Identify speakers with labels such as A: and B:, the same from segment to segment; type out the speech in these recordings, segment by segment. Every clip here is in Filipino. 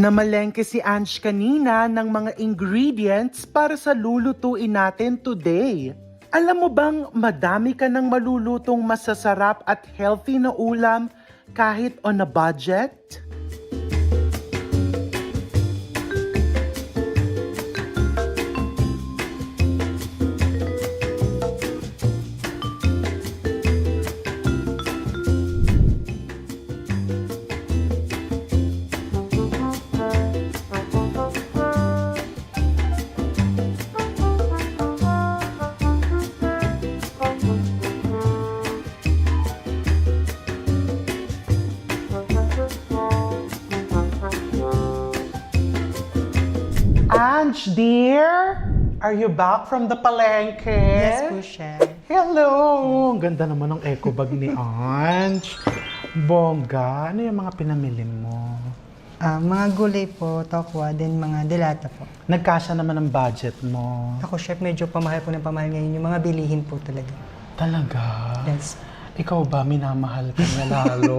A: Namalengke si Ange kanina ng mga ingredients para sa lulutuin natin today. Alam mo bang madami ka ng malulutong masasarap at healthy na ulam kahit on a budget? Ange, dear, are you back from the palengke?
B: Yes po, Chef.
A: Hello! Ang ganda naman ng eco bag ni Ange. Bongga, ano yung mga pinamili mo?
B: Mga gulay po, tokwa, din mga delata po.
A: Nagkasya naman ang budget mo.
B: Ako, Chef, medyo pamahal po ng pamahal ngayon. Yung mga bilihin po talaga.
A: Talaga?
B: Yes.
A: Ikaw ba, minamahal ka niya lalo?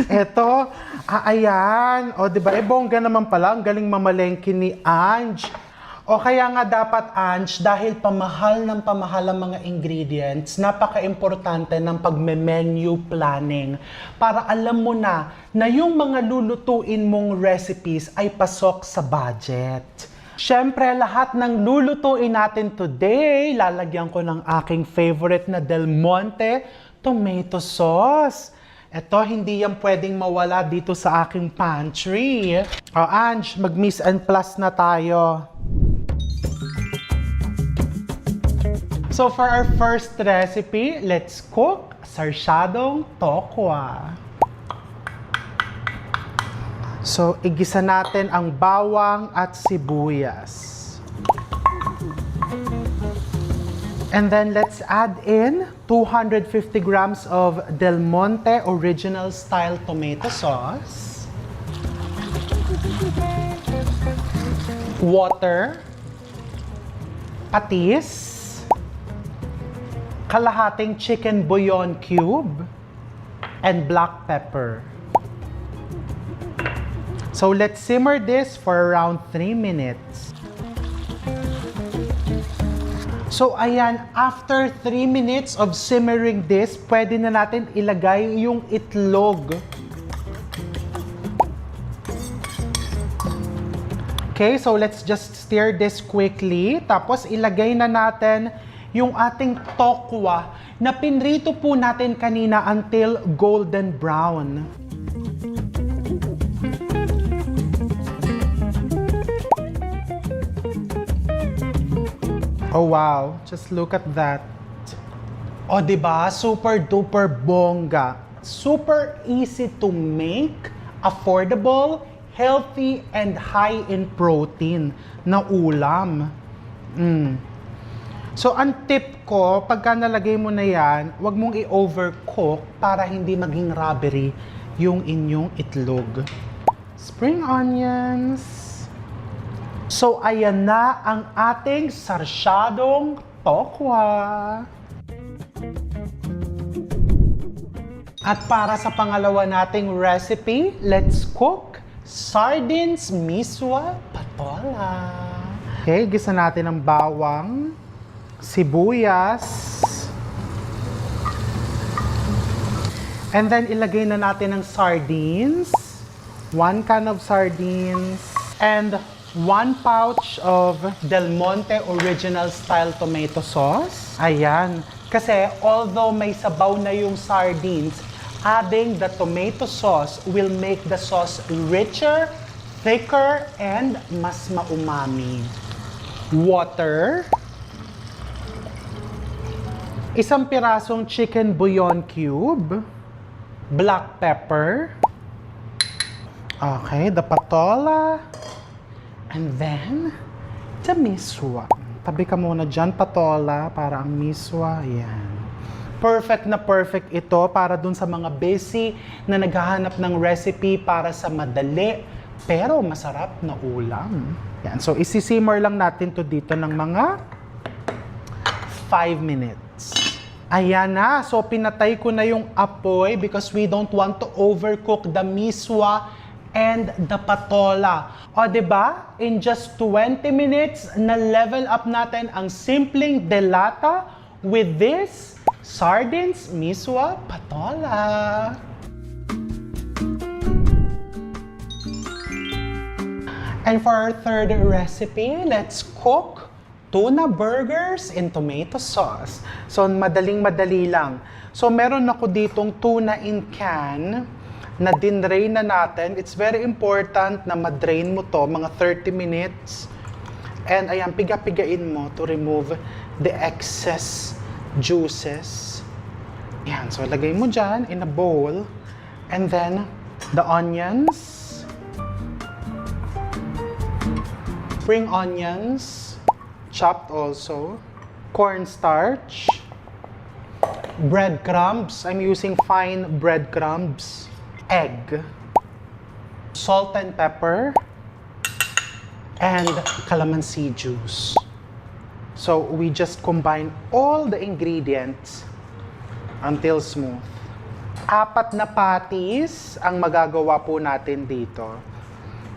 A: Eto, ayan. O, diba? Bongga naman pala. Ang galing mamalengke ni Ange. O, kaya nga dapat, Ange, dahil pamahal ng pamahal ang mga ingredients, napaka-importante ng pagme-menu planning para alam mo na yung mga lulutuin mong recipes ay pasok sa budget. Siyempre, lahat ng lulutuin natin today, lalagyan ko ng aking favorite na Del Monte tomato sauce. Ito, hindi yan pwedeng mawala dito sa aking pantry. O, Ange, mag-miss and plus na tayo. So, for our first recipe, let's cook sarsyadong tokwa. So, igisa natin ang bawang at sibuyas. And then let's add in 250 grams of Del Monte Original Style Tomato Sauce. Water. Patis. Kalahating chicken bouillon cube. And black pepper. So let's simmer this for around 3 minutes. So ayan, after 3 minutes of simmering this, pwede na natin ilagay yung itlog. Okay, so let's just stir this quickly. Tapos ilagay na natin yung ating tokwa na pinrito po natin kanina until golden brown. Oh wow, just look at that. O diba, super duper bongga. Super easy to make, affordable, healthy, and high in protein na ulam. So ang tip ko, pagka nalagay mo na yan, wag mong i-overcook para hindi maging rubbery yung inyong itlog. Spring onions. So, ayan na ang ating sarsyadong tokwa. At para sa pangalawa nating recipe, let's cook sardines miswa patola. Okay, gisa natin ang bawang, sibuyas, and then ilagay na natin ang sardines, 1 can of sardines, and 1 pouch of Del Monte Original Style Tomato Sauce. Ayan. Kasi although may sabaw na yung sardines, adding the tomato sauce will make the sauce richer, thicker, and mas maumami. Water. 1 pirasong chicken bouillon cube. Black pepper. Okay, the patola. And then, the miswa. Tabi ka muna dyan, patola, para ang miswa. Ayan. Perfect na perfect ito para dun sa mga busy na naghahanap ng recipe para sa madali pero masarap na ulam. Yan. So, isisimmer lang natin to dito ng mga 5 minutes. Ayan na. So, pinatay ko na yung apoy because we don't want to overcook the miswa and the patola. O, diba? In just 20 minutes, na-level up natin ang simpleng delata with this sardines, miswa, patola. And for our third recipe, let's cook tuna burgers in tomato sauce. So, madaling-madali lang. So, meron ako ditong tuna in can na dinrain na natin. It's very important na madrain mo to mga 30 minutes. And ayan, piga-pigain mo to remove the excess juices. Ayan, so lagay mo dyan in a bowl. And then, the onions. Spring onions, chopped also, cornstarch, breadcrumbs. I'm using fine breadcrumbs, egg, salt and pepper, and calamansi juice. So we just combine all the ingredients until smooth. 4 na patties ang magagawa po natin dito.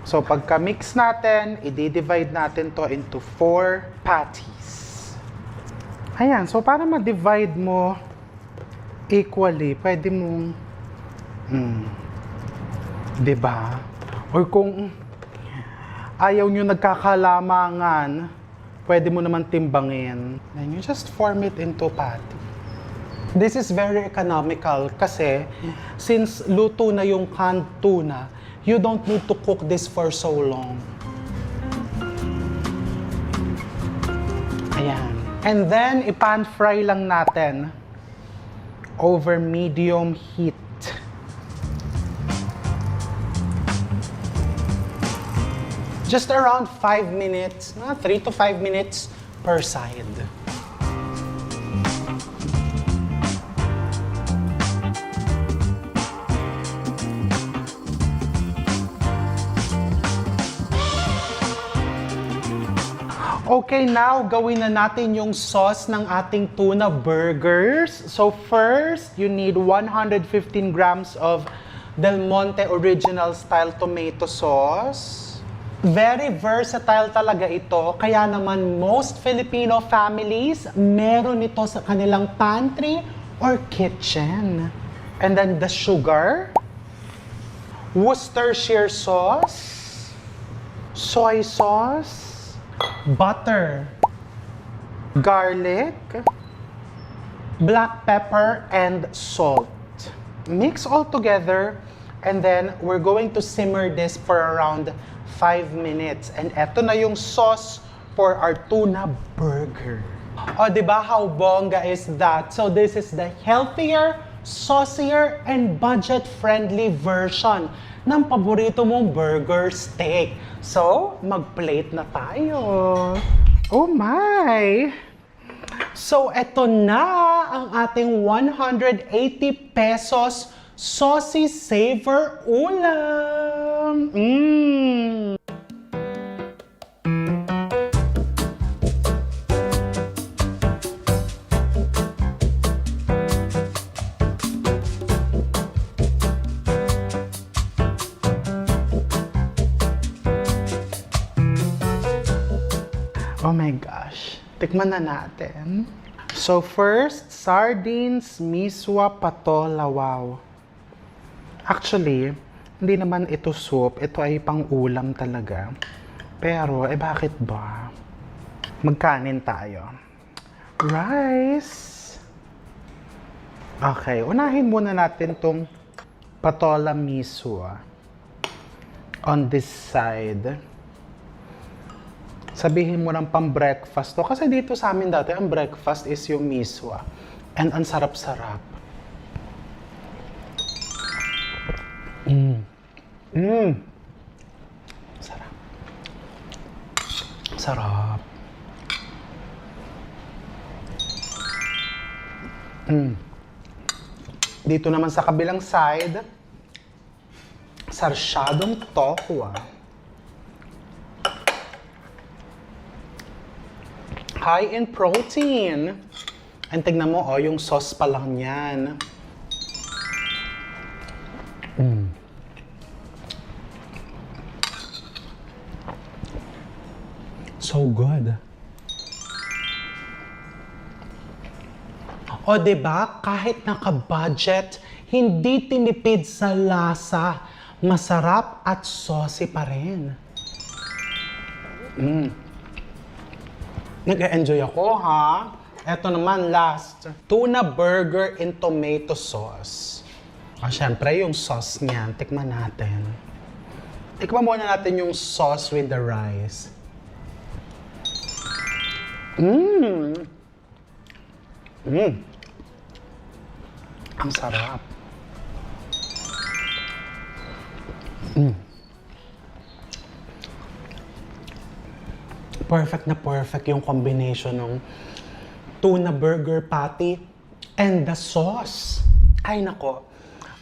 A: So, pagka-mix natin, i-divide natin to into 4 patties. Ayan, so para ma-divide mo equally, pwede mong, diba? Or kung ayaw nyo nagkakalamangan, pwede mo naman timbangin. Then you just form it into patty. This is very economical kasi since luto na yung canned tuna, you don't need to cook this for so long. Ayan. And then, i-pan fry lang natin over medium heat. Just around 5 minutes, 3 to 5 minutes per side. Okay, now gawin na natin yung sauce ng ating tuna burgers. So first, you need 115 grams of Del Monte Original Style Tomato Sauce. Very versatile talaga ito. Kaya naman most Filipino families meron ito sa kanilang pantry or kitchen. And then the sugar, Worcestershire sauce, soy sauce, butter, garlic, black pepper, and salt. Mix all together, and then we're going to simmer this for around 5 minutes. And eto na yung sauce for our tuna burger. O, diba how bongga is that? So this is the healthier, saucier, and budget-friendly version ng paborito mong burger steak. So, mag-plate na tayo. Oh my! So, eto na ang ating 180 pesos saucy savor ulam. Oh my gosh. Tikman na natin. So first, sardines, miswa, patola. Wow. Actually, hindi naman ito soup. Ito ay pang-ulam talaga. Pero, bakit ba? Magkanin tayo. Rice. Okay, unahin muna natin tong patola miswa. On this side. Sabihin mo ng pang-breakfast to. Kasi dito sa amin dati, ang breakfast is yung miswa. And ang sarap-sarap. Sarap. Sarap. Dito naman sa kabilang side, sarsyadong tokwa. High in protein. And tignan mo, oh, yung sauce pa lang yan. So good. O, diba? Kahit naka-budget, hindi tinipid sa lasa. Masarap at saucy pa rin. Nag-enjoy ako, ha? Eto naman, last. Tuna burger in tomato sauce. Syempre, yung sauce niyan. Tikman natin. Tikman muna natin yung sauce with the rice. Ang sarap. Perfect yung combination ng tuna burger patty and the sauce. Ay nako,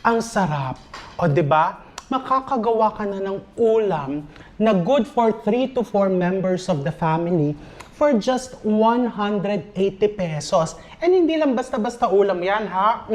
A: ang sarap. O 'di ba? Makakagawa ka na ng ulam na good for 3 to 4 members of the family for just 180 pesos. And hindi lang basta-basta ulam yan, ha?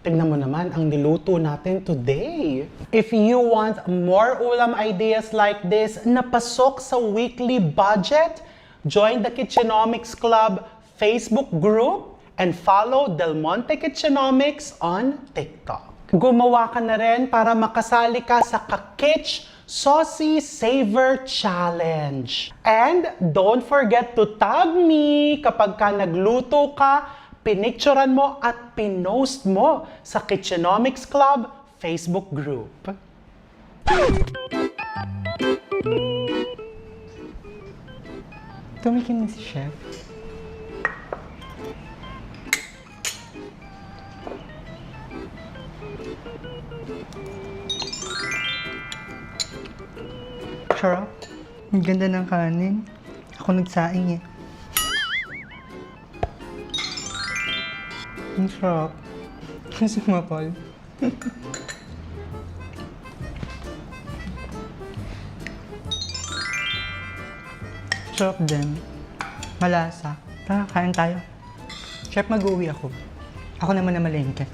A: Tignan mo naman ang niluto natin today. If you want more ulam ideas like this na pasok sa weekly budget, join the Kitchenomics Club Facebook group and follow Del Monte Kitchenomics on TikTok. Gumawa ka na rin para makasali ka sa Kakitch Saucy Savor Challenge. And don't forget to tag me kapag ka nagluto ka, pinicturan mo at pinost mo sa Kitchenomics Club Facebook group.
B: Tumikim na si Chef. Sarap. Ang ganda ng kanin. Ako nagsaing eh. Ang sarap. Ang sumapal. Sarap din. Malasa. Tara, kain tayo. Chef, mag-uwi ako. Ako naman na malengke.